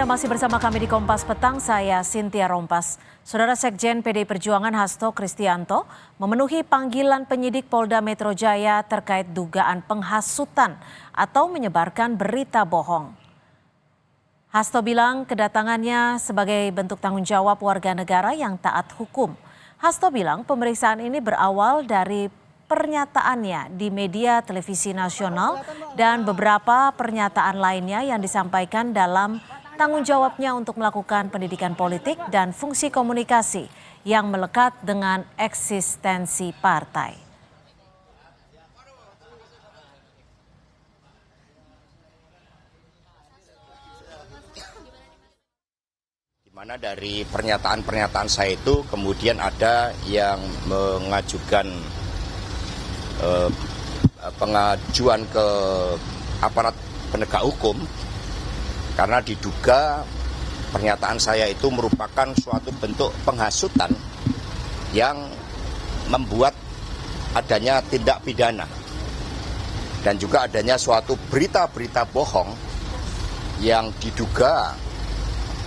Masih bersama kami di Kompas Petang, saya Cynthia Rompas. Saudara Sekjen PDI Perjuangan Hasto Kristianto memenuhi panggilan penyidik Polda Metro Jaya terkait dugaan penghasutan atau menyebarkan berita bohong. Hasto bilang kedatangannya sebagai bentuk tanggung jawab warga negara yang taat hukum. Hasto bilang pemeriksaan ini berawal dari pernyataannya di media televisi nasional dan beberapa pernyataan lainnya yang disampaikan dalam tanggung jawabnya untuk melakukan pendidikan politik dan fungsi komunikasi yang melekat dengan eksistensi partai. Di mana dari pernyataan-pernyataan saya itu kemudian ada yang mengajukan pengajuan ke aparat penegak hukum karena diduga pernyataan saya itu merupakan suatu bentuk penghasutan yang membuat adanya tindak pidana dan juga adanya suatu berita-berita bohong yang diduga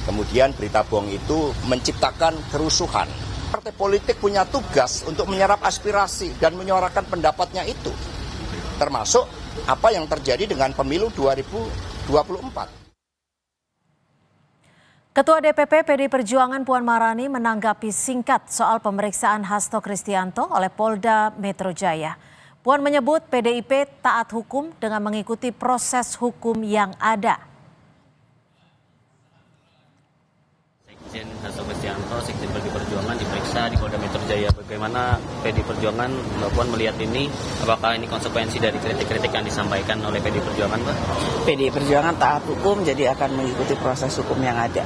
kemudian berita bohong itu menciptakan kerusuhan. Partai politik punya tugas untuk menyerap aspirasi dan menyuarakan pendapatnya itu, termasuk apa yang terjadi dengan pemilu 2024. Ketua DPP PDI Perjuangan Puan Maharani menanggapi singkat soal pemeriksaan Hasto Kristianto oleh Polda Metro Jaya. Puan menyebut PDIP taat hukum dengan mengikuti proses hukum yang ada. Sekjen Hasto Kristianto, Sekjen PDI Perjuangan diperiksa di Polda Metro Jaya. Bagaimana PDI Perjuangan, Mbak Puan melihat ini? Apakah ini konsekuensi dari kritik-kritik yang disampaikan oleh PDI Perjuangan, Mbak? PDI Perjuangan taat hukum, jadi akan mengikuti proses hukum yang ada.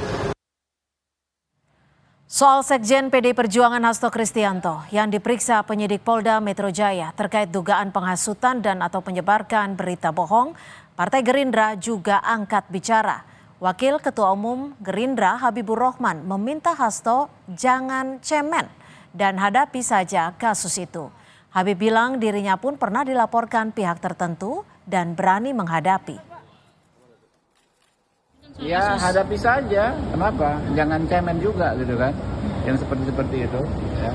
Soal Sekjen PDI Perjuangan Hasto Kristianto yang diperiksa penyidik Polda Metro Jaya terkait dugaan penghasutan dan atau penyebarkan berita bohong, Partai Gerindra juga angkat bicara. Wakil Ketua Umum Gerindra Habibur Rahman meminta Hasto jangan cemen dan hadapi saja kasus itu. Habib bilang dirinya pun pernah dilaporkan pihak tertentu dan berani menghadapi. Ya hadapi saja, kenapa? Jangan cemen juga gitu kan, yang seperti itu. Ya.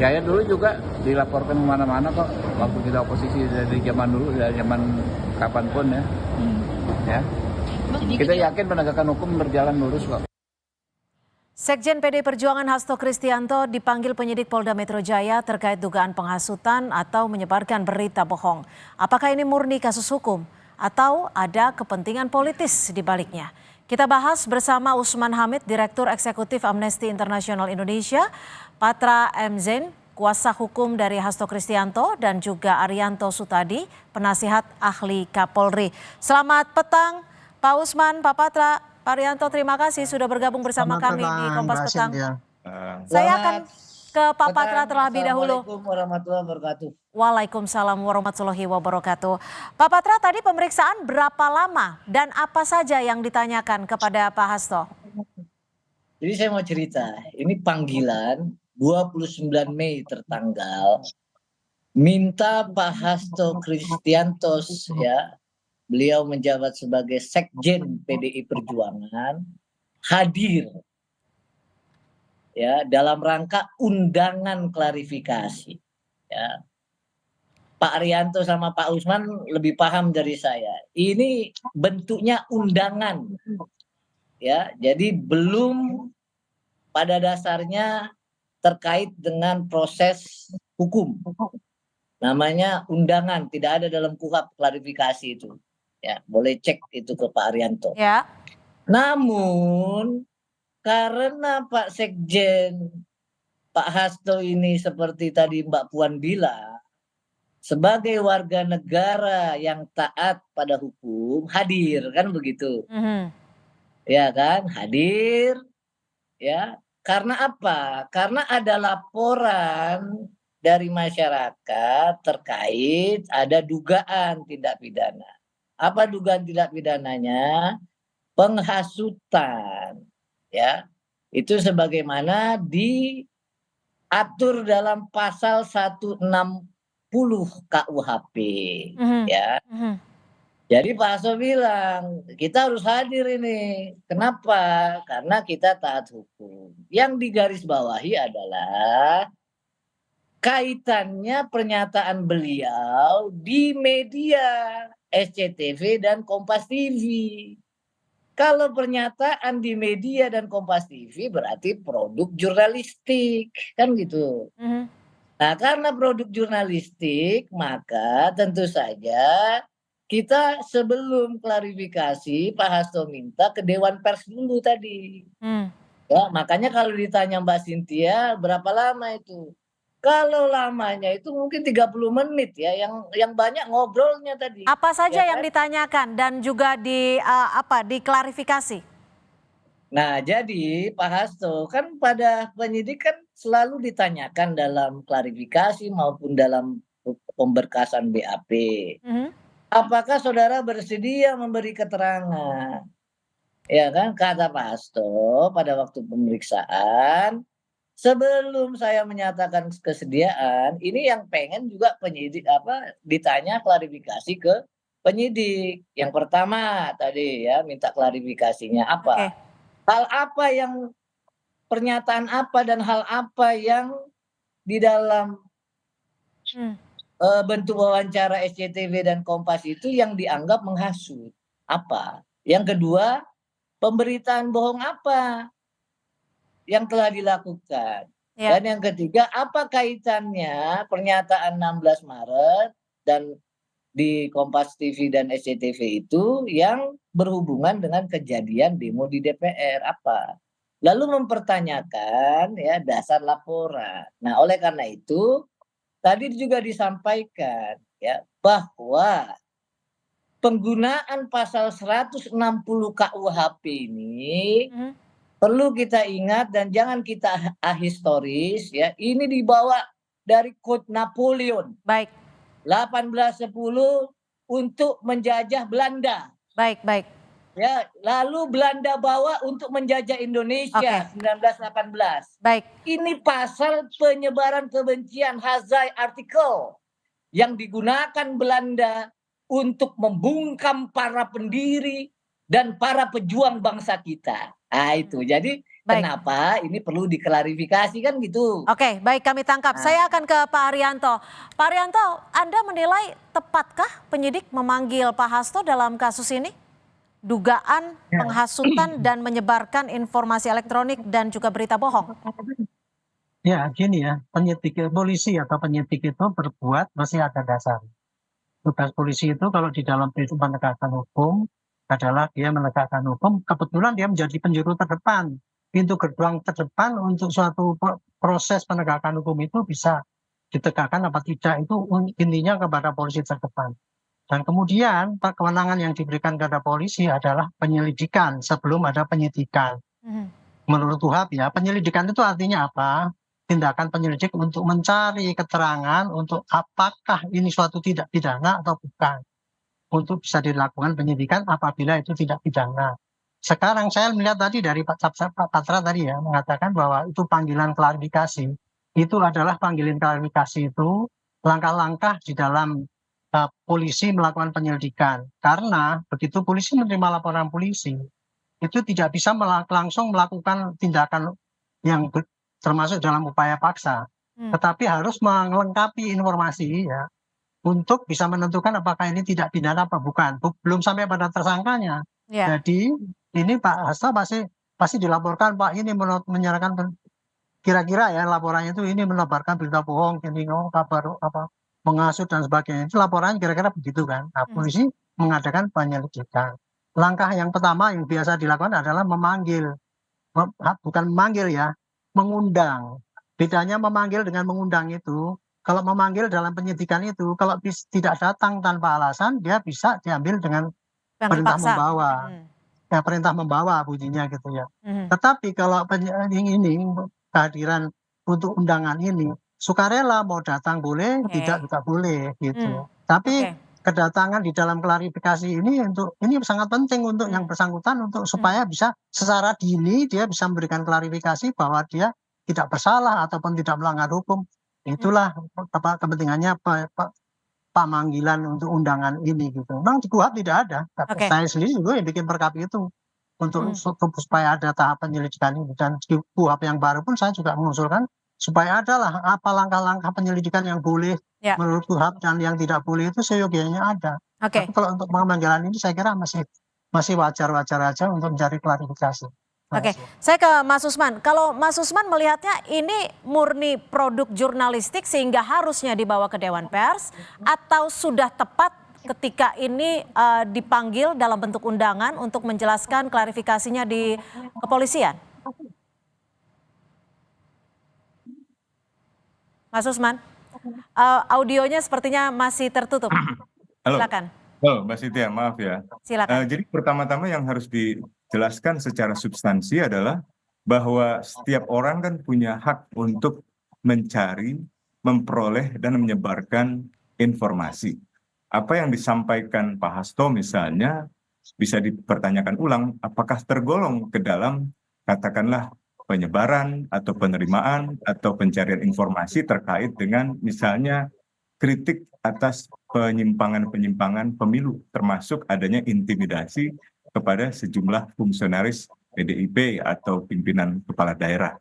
Saya dulu juga dilaporkan kemana-mana kok, waktu kita oposisi dari zaman dulu, dari zaman kapanpun ya. Ya. Kita yakin penegakan hukum berjalan lurus kok. Sekjen PDI Perjuangan Hasto Kristianto dipanggil penyidik Polda Metro Jaya terkait dugaan penghasutan atau menyebarkan berita bohong. Apakah ini murni kasus hukum atau ada kepentingan politis di baliknya? Kita bahas bersama Usman Hamid, Direktur Eksekutif Amnesty International Indonesia, Patra M. Zain, kuasa hukum dari Hasto Kristianto, dan juga Arianto Sutadi, penasihat ahli Kapolri. Selamat petang, Pak Usman, Pak Patra, Pak Arianto, terima kasih sudah bergabung bersama kami di Kompas Petang. Saya akan ke Pak Patra terlebih dahulu. Assalamualaikum warahmatullahi wabarakatuh. Waalaikumsalam warahmatullahi wabarakatuh. Pak Patra, tadi pemeriksaan berapa lama dan apa saja yang ditanyakan kepada Pak Hasto? Jadi saya mau cerita, ini panggilan 29 Mei tertanggal, minta Pak Hasto Kristianto, ya, beliau menjabat sebagai Sekjen PDI Perjuangan, hadir ya dalam rangka undangan klarifikasi. Ya. Pak Arianto sama Pak Usman lebih paham dari saya. Ini bentuknya undangan. Ya, jadi belum pada dasarnya terkait dengan proses hukum. Namanya undangan, tidak ada dalam KUHP klarifikasi itu. Ya, boleh cek itu ke Pak Arianto. Ya. Namun karena Pak Sekjen, Pak Hasto ini seperti tadi Mbak Puan bilang, sebagai warga negara yang taat pada hukum, hadir, kan begitu. Ya kan, hadir. Ya, karena apa? Karena ada laporan dari masyarakat terkait ada dugaan tindak pidana. Apa dugaan tindak pidananya? Penghasutan. Ya, itu sebagaimana diatur dalam pasal 160 KUHP. Ya. Jadi Pak Hasto bilang, kita harus hadir ini. Kenapa? Karena kita taat hukum. Yang digarisbawahi adalah kaitannya pernyataan beliau di media SCTV dan Kompas TV. Kalau pernyataan di media dan Kompas TV berarti produk jurnalistik, kan gitu. Mhm. Nah, karena produk jurnalistik, maka tentu saja kita sebelum klarifikasi Pak Hasto minta ke Dewan Pers dulu tadi. Hmm. Ya, makanya kalau ditanya Mbak Cynthia berapa lama itu? Kalau lamanya itu mungkin 30 menit ya, yang banyak ngobrolnya tadi. Apa saja Ya yang kan? ditanyakan dan juga diklarifikasi? Nah, jadi Pak Hasto kan pada penyidik kan selalu ditanyakan dalam klarifikasi maupun dalam pemberkasan BAP. Mhm. Apakah saudara bersedia memberi keterangan? Ya kan, kata Pak Hasto pada waktu pemeriksaan, sebelum saya menyatakan kesediaan, ini yang pengen juga penyidik ditanya klarifikasi ke penyidik. Yang pertama tadi ya minta klarifikasinya Oke. apa? Hal apa yang pernyataan apa dan hal apa yang di dalam Hmm. bentuk wawancara SCTV dan Kompas itu yang dianggap menghasut? Apa? Yang kedua, pemberitaan bohong apa yang telah dilakukan? Ya. Dan yang ketiga, apa kaitannya pernyataan 16 Maret dan di Kompas TV dan SCTV itu yang berhubungan dengan kejadian demo di DPR apa? Lalu mempertanyakan ya dasar laporan. Nah, oleh karena itu tadi juga disampaikan ya bahwa penggunaan pasal 160 KUHP ini Mhm. perlu kita ingat dan jangan kita ahistoris ya. Ini dibawa dari Kode Napoleon Baik, 1810 untuk menjajah Belanda. baik, baik. Ya, lalu Belanda bawa untuk menjajah Indonesia 1918. Baik. Ini pasal penyebaran kebencian Hazai artikel yang digunakan Belanda untuk membungkam para pendiri dan para pejuang bangsa kita. Nah, itu. Jadi Baik. kenapa ini perlu diklarifikasi kan gitu. Oke, baik, kami tangkap. Nah. Saya akan ke Pak Haryanto. Pak Haryanto, Anda menilai tepatkah penyidik memanggil Pak Hasto dalam kasus ini? Dugaan penghasutan dan menyebarkan informasi elektronik dan juga berita bohong. Ya, gini ya, polisi atau penyidik itu berbuat masih ada dasar. Tugas polisi itu kalau di dalam penegakan hukum adalah dia menegakkan hukum, kebetulan dia menjadi penjuru terdepan. Pintu gerbang terdepan untuk suatu proses penegakan hukum itu bisa ditegakkan apa tidak, itu intinya kepada polisi terdepan. Dan kemudian kewenangan yang diberikan kepada polisi adalah penyelidikan sebelum ada penyidikan. Mhm. Menurut UHAP ya, penyelidikan itu artinya apa? Tindakan penyelidik untuk mencari keterangan untuk apakah ini suatu tindak pidana atau bukan. Untuk bisa dilakukan penyidikan apabila itu tidak pidana. Sekarang saya melihat tadi dari Pak Patra tadi ya, mengatakan bahwa itu panggilan klarifikasi. Itu adalah panggilan klarifikasi itu langkah-langkah di dalam polisi melakukan penyelidikan. Karena begitu polisi menerima laporan polisi, itu tidak bisa langsung melakukan tindakan yang termasuk dalam upaya paksa, tetapi harus melengkapi informasi ya untuk bisa menentukan apakah ini tidak pidana apa bukan. Belum sampai pada tersangkanya. Ya. Jadi ini Pak Hasto pasti dilaporkan, Pak ini menyerahkan kira-kira ya laporannya itu ini menebarkan berita bohong, ini kabar apa menghasut dan sebagainya. Itu laporannya kira-kira begitu kan. Nah, polisi mengadakan penyelidikan. Langkah yang pertama yang biasa dilakukan adalah memanggil, bukan memanggil ya, mengundang. Bedanya memanggil dengan mengundang itu, kalau memanggil dalam penyidikan itu, kalau tidak datang tanpa alasan, dia bisa diambil dengan perintah Paksa. membawa. Ya, perintah membawa bunyinya gitu ya. Tetapi kalau ini kehadiran untuk undangan ini, sukarela mau datang boleh, tidak juga boleh gitu. Tapi kedatangan di dalam klarifikasi ini sangat penting untuk yang bersangkutan untuk supaya bisa secara dini dia bisa memberikan klarifikasi bahwa dia tidak bersalah ataupun tidak melanggar hukum. Itulah kepentingannya pemanggilan untuk undangan ini gitu. Memang di KUHP tidak ada. Tapi Oke. saya sendiri juga yang bikin perkap itu untuk supaya ada tahap penyelidikan ini. Dan di KUHP yang baru pun saya juga mengusulkan supaya ada lah apa langkah-langkah penyelidikan yang boleh Ya. menurut KUHP dan yang tidak boleh itu seyogianya ada. Oke. Tapi kalau untuk pemanggilan ini saya kira masih wajar-wajar aja untuk mencari klarifikasi. Oke, saya ke Mas Usman. Kalau Mas Usman melihatnya ini murni produk jurnalistik sehingga harusnya dibawa ke Dewan Pers, atau sudah tepat ketika ini dipanggil dalam bentuk undangan untuk menjelaskan klarifikasinya di kepolisian? Mas Usman, audionya sepertinya masih tertutup. Halo. Silakan. Oh, Mbak Sintia, maaf ya. Silakan. Jadi pertama-tama yang harus dijelaskan secara substansi adalah bahwa setiap orang kan punya hak untuk mencari, memperoleh, dan menyebarkan informasi. Apa yang disampaikan Pak Hasto misalnya bisa dipertanyakan ulang, apakah tergolong ke dalam katakanlah penyebaran atau penerimaan atau pencarian informasi terkait dengan misalnya kritik atas penyimpangan-penyimpangan pemilu, termasuk adanya intimidasi kepada sejumlah fungsionaris PDIP atau pimpinan kepala daerah.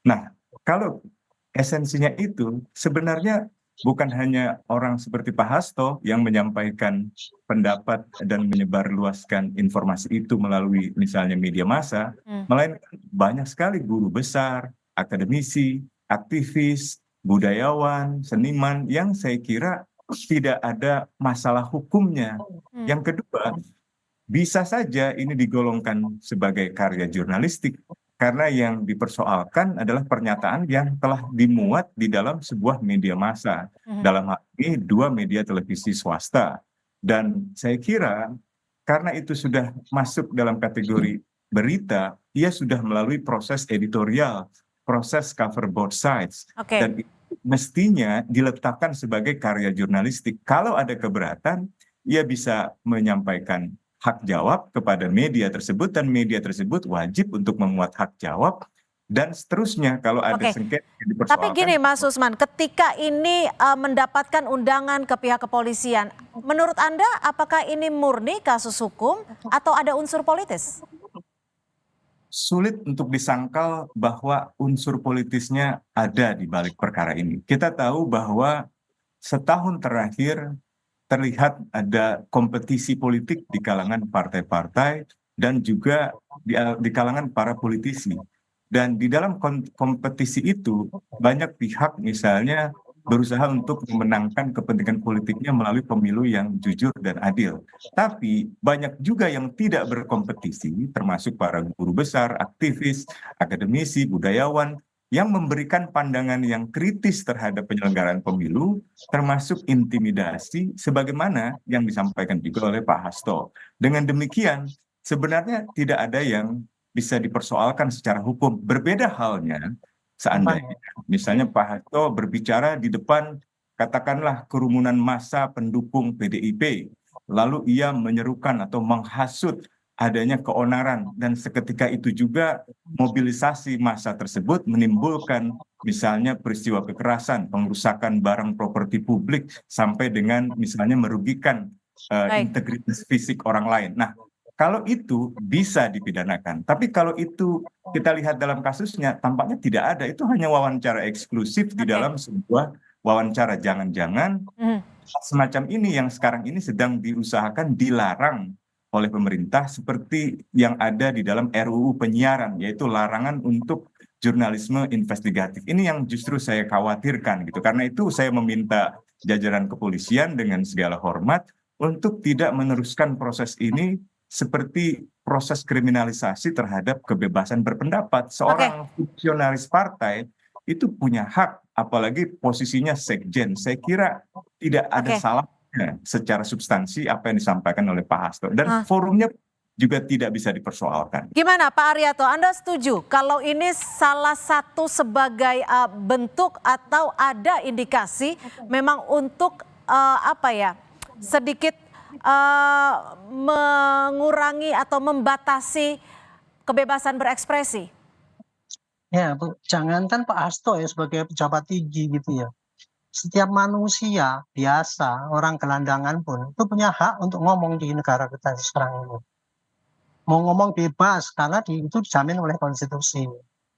Nah, kalau esensinya itu sebenarnya bukan hanya orang seperti Pak Hasto yang menyampaikan pendapat dan menyebarluaskan informasi itu melalui misalnya media massa, melainkan banyak sekali guru besar, akademisi, aktivis, budayawan, seniman yang saya kira tidak ada masalah hukumnya. Yang kedua, bisa saja ini digolongkan sebagai karya jurnalistik karena yang dipersoalkan adalah pernyataan yang telah dimuat di dalam sebuah media massa, dalam hal ini 2 media televisi swasta. Dan saya kira karena itu sudah masuk dalam kategori berita, ia sudah melalui proses editorial, proses cover both sides. Oke. Dan mestinya diletakkan sebagai karya jurnalistik. Kalau ada keberatan, ia bisa menyampaikan hak jawab kepada media tersebut dan media tersebut wajib untuk memuat hak jawab dan seterusnya kalau ada Oke. sengketa yang dipersoalkan. Tapi gini Mas Usman, ketika ini mendapatkan undangan ke pihak kepolisian, menurut Anda apakah ini murni kasus hukum atau ada unsur politis? Sulit untuk disangkal bahwa unsur politisnya ada di balik perkara ini. Kita tahu bahwa setahun terakhir terlihat ada kompetisi politik di kalangan partai-partai dan juga di kalangan para politisi. Dan di dalam kompetisi itu banyak pihak misalnya berusaha untuk memenangkan kepentingan politiknya melalui pemilu yang jujur dan adil. Tapi banyak juga yang tidak berkompetisi, termasuk para guru besar, aktivis, akademisi, budayawan, yang memberikan pandangan yang kritis terhadap penyelenggaraan pemilu, termasuk intimidasi, sebagaimana yang disampaikan juga oleh Pak Hasto. Dengan demikian, sebenarnya tidak ada yang bisa dipersoalkan secara hukum. Berbeda halnya seandainya misalnya Pak Hasto berbicara di depan katakanlah kerumunan massa pendukung PDIP, lalu ia menyerukan atau menghasut adanya keonaran dan seketika itu juga mobilisasi massa tersebut menimbulkan misalnya peristiwa kekerasan, pengrusakan barang properti publik sampai dengan misalnya merugikan integritas fisik orang lain. Nah, kalau itu bisa dipidanakan. Tapi kalau itu kita lihat dalam kasusnya tampaknya tidak ada. Itu hanya wawancara eksklusif di dalam sebuah wawancara. Jangan-jangan semacam ini yang sekarang ini sedang diusahakan dilarang oleh pemerintah seperti yang ada di dalam RUU penyiaran, yaitu larangan untuk jurnalisme investigatif. Ini yang justru saya khawatirkan gitu. Karena itu saya meminta jajaran kepolisian dengan segala hormat untuk tidak meneruskan proses ini seperti proses kriminalisasi terhadap kebebasan berpendapat. Seorang fungsionaris partai itu punya hak, apalagi posisinya sekjen. Saya kira tidak ada salahnya secara substansi apa yang disampaikan oleh Pak Hasto. Dan forumnya juga tidak bisa dipersoalkan. Gimana Pak Aryato, Anda setuju kalau ini salah satu sebagai bentuk atau ada indikasi memang untuk sedikit mengurangi atau membatasi kebebasan berekspresi? Ya, Bu, jangankan Pak Hasto ya sebagai pejabat tinggi gitu ya. setiap manusia biasa, orang gelandangan pun itu punya hak untuk ngomong di negara kita sekarang ini. Mau ngomong bebas karena itu dijamin oleh konstitusi.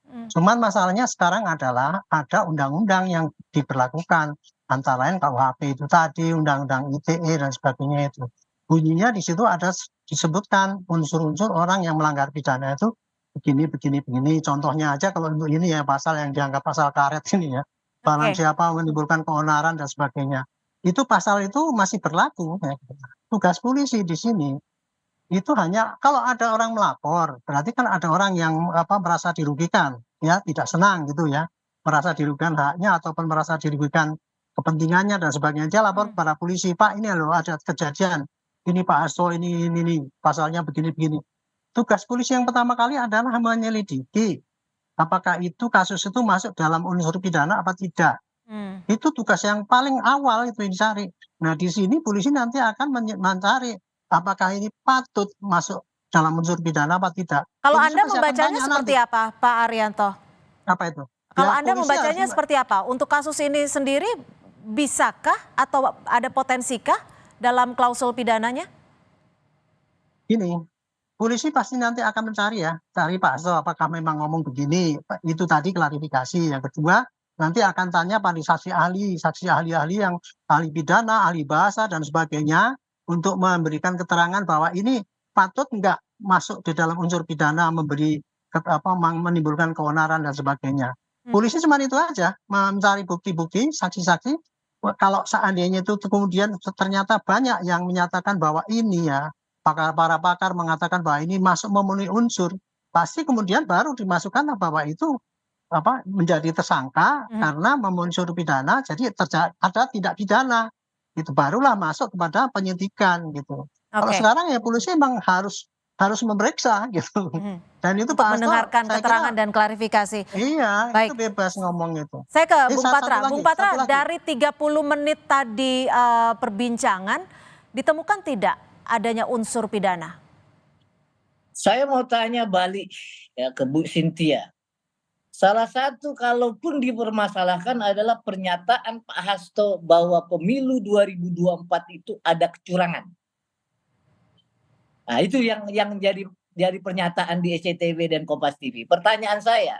Cuman masalahnya sekarang adalah ada undang-undang yang diberlakukan, antara lain KUHP itu tadi, undang-undang ITE dan sebagainya itu. Bunyinya di situ ada disebutkan unsur-unsur orang yang melanggar pidana itu begini, begini, begini. Contohnya aja kalau untuk ini ya pasal yang dianggap pasal karet ini ya. Barang Oke. siapa menimbulkan keonaran dan sebagainya. Itu pasal itu masih berlaku. Ya. Tugas polisi di sini itu hanya kalau ada orang melapor, berarti kan ada orang yang merasa dirugikan, ya tidak senang gitu ya, merasa dirugikan haknya ataupun merasa dirugikan kepentingannya dan sebagainya. Dia lapor kepada polisi, Pak ini loh ada kejadian, ini Pak Hasto ini pasalnya begini-begini. Tugas polisi yang pertama kali adalah menyelidiki apakah itu kasus itu masuk dalam unsur pidana apa tidak. Itu tugas yang paling awal itu yang dicari. Nah di sini polisi nanti akan mencari apakah ini patut masuk dalam unsur pidana apa tidak. Kalau Polisi Anda pasti akan membacanya tanya seperti nanti. apa, Pak Arianto? Apa itu? Kalau Ya, Anda polisi membacanya harus seperti apa? Untuk kasus ini sendiri, bisakah atau ada potensikah dalam klausul pidananya? gini, polisi pasti nanti akan mencari ya, cari Pak Hasto apakah memang ngomong begini. Itu tadi klarifikasi. Yang kedua, nanti akan tanya pada saksi ahli-ahli yang ahli pidana, ahli bahasa dan sebagainya untuk memberikan keterangan bahwa ini patut enggak masuk di dalam unsur pidana menimbulkan keonaran dan sebagainya. Polisi cuma itu aja, mencari bukti-bukti, saksi-saksi. Kalau seandainya itu kemudian ternyata banyak yang menyatakan bahwa ini ya, para pakar mengatakan bahwa ini masuk memenuhi unsur, pasti kemudian baru dimasukkan bahwa itu menjadi tersangka karena memenuhi unsur pidana, jadi ada tidak pidana. Itu barulah masuk kepada penyidikan gitu. Kalau Oke. sekarang ya polisi memang harus memeriksa gitu. Dan itu Untuk Pak Hasto mendengarkan saya keterangan kira dan klarifikasi. iya, itu Baik. bebas ngomong itu. Saya ke Bung Satu Patra. lagi, Bung Patra, satu lagi. dari 30 menit tadi perbincangan, ditemukan tidak adanya unsur pidana? Saya mau tanya balik ya ke Bu Cynthia. Salah satu kalaupun dipermasalahkan adalah pernyataan Pak Hasto bahwa pemilu 2024 itu ada kecurangan. Nah, itu yang jadi pernyataan di SCTV dan Kompas TV. Pertanyaan saya,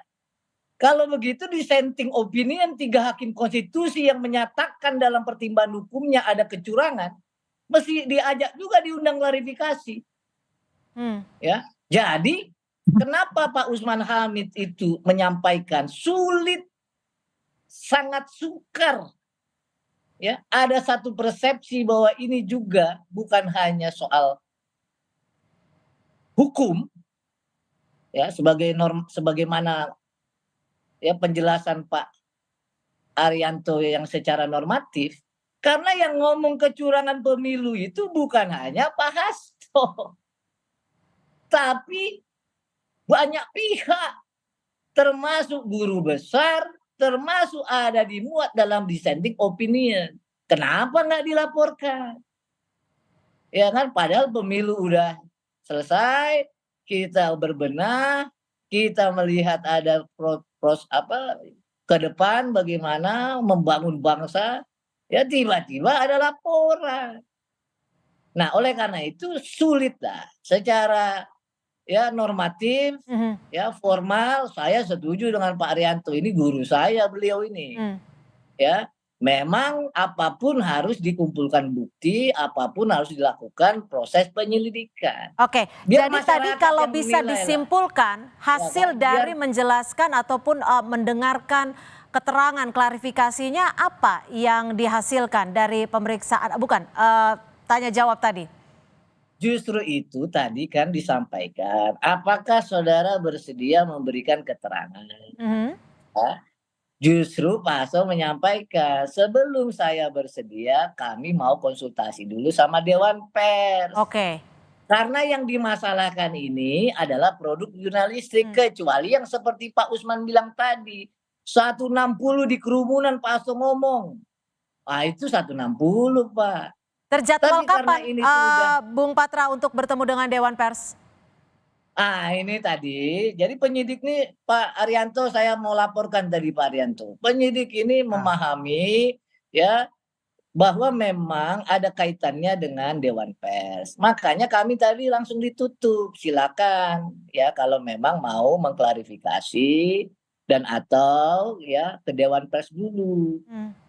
kalau begitu dissenting opinion 3 hakim konstitusi yang menyatakan dalam pertimbangan hukumnya ada kecurangan, mesti diajak juga diundang klarifikasi. Ya, jadi kenapa Pak Usman Hamid itu menyampaikan sulit, sangat sukar, ya ada satu persepsi bahwa ini juga bukan hanya soal hukum, ya sebagaimana ya penjelasan Pak Arianto yang secara normatif, karena yang ngomong kecurangan pemilu itu bukan hanya Pak Hasto, tapi banyak pihak, termasuk guru besar, termasuk ada dimuat dalam dissenting opinion. Kenapa nggak dilaporkan? Ya kan, padahal pemilu udah selesai, kita berbenah, kita melihat ada ke depan bagaimana membangun bangsa, ya tiba-tiba ada laporan. Nah, oleh karena itu sulitlah secara ya normatif, ya formal saya setuju dengan Pak Arianto, ini guru saya beliau ini. Ya, memang apapun harus dikumpulkan bukti, apapun harus dilakukan proses penyelidikan. Oke, Biar jadi tadi masyarakat kalau yang bisa menilai lah. disimpulkan hasil Ya kan, dari menjelaskan ataupun mendengarkan keterangan klarifikasinya apa yang dihasilkan dari pemeriksaan, tanya jawab tadi? Justru itu tadi kan disampaikan, apakah saudara bersedia memberikan keterangan? Ya, justru Pak Hasto menyampaikan, sebelum saya bersedia, kami mau konsultasi dulu sama Dewan Pers. Oke. Karena yang dimasalahkan ini adalah produk jurnalistik, kecuali yang seperti Pak Usman bilang tadi, 160 di kerumunan Pak Hasto ngomong. Ah itu 160 Pak. Terjadwal Tapi karena kapan ini sudah Bung Patra untuk bertemu dengan Dewan Pers? ini tadi, jadi penyidik nih Pak Arianto, saya mau laporkan tadi Pak Arianto. Penyidik ini memahami ya bahwa memang ada kaitannya dengan Dewan Pers. Makanya kami tadi langsung ditutup. Silakan ya kalau memang mau mengklarifikasi dan atau ya ke Dewan Pers dulu.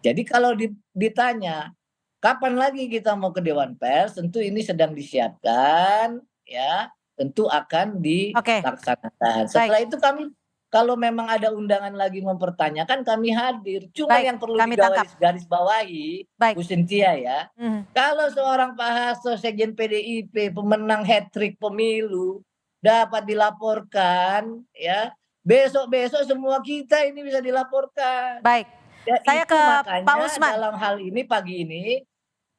Jadi kalau ditanya kapan lagi kita mau ke Dewan Pers, tentu ini sedang disiapkan ya, tentu akan Oke, dilaksanakan. baik. Setelah itu kami kalau memang ada undangan lagi mempertanyakan, kami hadir. Cuma Baik, yang perlu kami tangkap. garis bawahi, Baik. Bu Cynthia ya, Mhm. kalau seorang Pak Hasto, Sekjen PDIP, pemenang hat-trick pemilu, dapat dilaporkan, ya, besok-besok semua kita ini bisa dilaporkan. Baik, Ya, saya itu ke makanya Pak Usman. dalam hal ini pagi ini,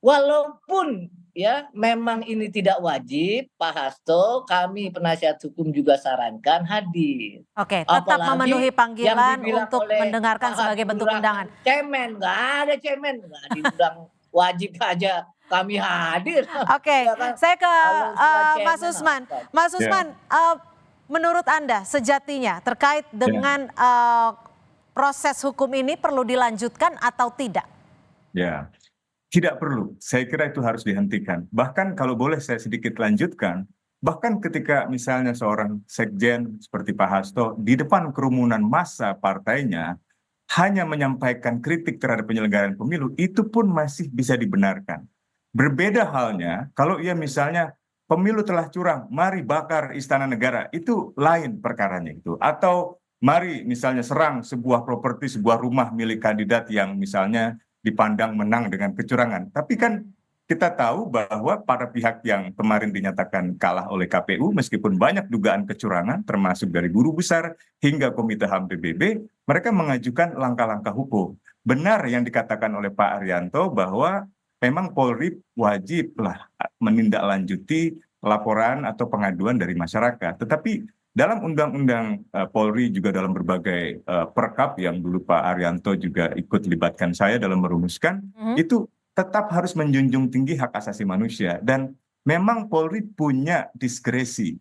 walaupun ya memang ini tidak wajib, Pak Hasto, kami penasihat hukum juga sarankan hadir. Oke, tetap Apalagi memenuhi yang panggilan dibilang untuk oleh mendengarkan Pak sebagai bentuk Habibur undangan. Rahman, cemen, nggak ada cemen, nggak diundang wajib aja kami hadir. Oke, Ya kan? saya ke Kalau istilah Mas cemen Usman. apa? Mas Usman, menurut Anda sejatinya terkait dengan proses hukum ini perlu dilanjutkan atau tidak? Ya, tidak perlu. Saya kira itu harus dihentikan. Bahkan kalau boleh saya sedikit lanjutkan, bahkan ketika misalnya seorang sekjen seperti Pak Hasto di depan kerumunan massa partainya hanya menyampaikan kritik terhadap penyelenggaraan pemilu, itu pun masih bisa dibenarkan. Berbeda halnya kalau ia misalnya pemilu telah curang, mari bakar istana negara, itu lain perkaranya itu. Atau mari misalnya serang sebuah properti, sebuah rumah milik kandidat yang misalnya dipandang menang dengan kecurangan. Tapi kan kita tahu bahwa para pihak yang kemarin dinyatakan kalah oleh KPU, meskipun banyak dugaan kecurangan, termasuk dari guru besar hingga Komite HAM PBB, mereka mengajukan langkah-langkah hukum. Benar yang dikatakan oleh Pak Arianto bahwa memang Polri wajiblah menindaklanjuti laporan atau pengaduan dari masyarakat. Tetapi dalam Undang-Undang Polri juga dalam berbagai perkap yang dulu Pak Arianto juga ikut libatkan saya dalam merumuskan, itu tetap harus menjunjung tinggi hak asasi manusia. Dan memang Polri punya diskresi.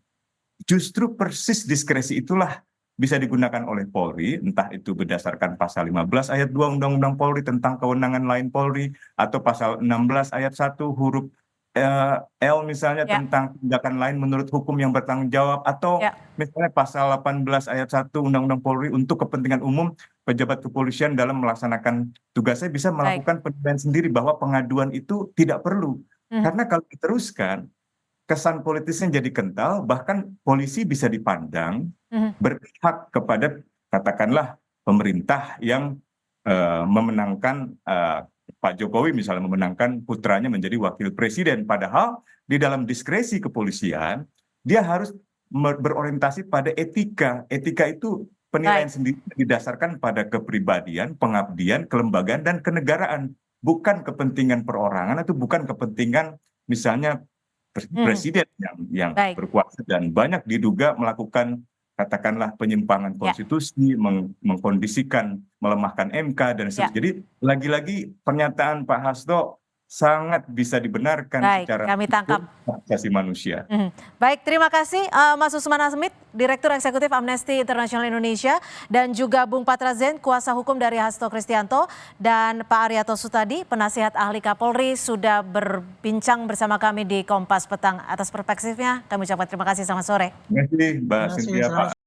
Justru persis diskresi itulah bisa digunakan oleh Polri, entah itu berdasarkan pasal 15 ayat 2 Undang-Undang Polri tentang kewenangan lain Polri, atau pasal 16 ayat 1 huruf L misalnya tentang tindakan lain menurut hukum yang bertanggung jawab, atau misalnya pasal 18 ayat 1 Undang-Undang Polri untuk kepentingan umum pejabat kepolisian dalam melaksanakan tugasnya bisa melakukan penilaian sendiri bahwa pengaduan itu tidak perlu. Karena kalau diteruskan, kesan politisnya jadi kental, bahkan polisi bisa dipandang berpihak kepada katakanlah pemerintah yang memenangkan Pak Jokowi misalnya memenangkan putranya menjadi wakil presiden. Padahal di dalam diskresi kepolisian, dia harus berorientasi pada etika. Etika itu penilaian sendiri didasarkan pada kepribadian, pengabdian, kelembagaan, dan kenegaraan. Bukan kepentingan perorangan atau bukan kepentingan misalnya presiden yang berkuasa dan banyak diduga melakukan katakanlah penyimpangan konstitusi, mengkondisikan, melemahkan MK dan seterusnya. Jadi lagi-lagi pernyataan Pak Hasto sangat bisa dibenarkan secara kami tangkap hak asasi manusia. Baik, terima kasih Mas Usman Hamid, Direktur Eksekutif Amnesty International Indonesia, dan juga Bung Patra Zen, kuasa hukum dari Hasto Kristianto, dan Pak Arianto Sutadi, penasihat ahli Kapolri, sudah berbincang bersama kami di Kompas Petang. Atas perspektifnya, kami ucapkan terima kasih, selamat sore. Terima kasih Mbak Cynthia, Pak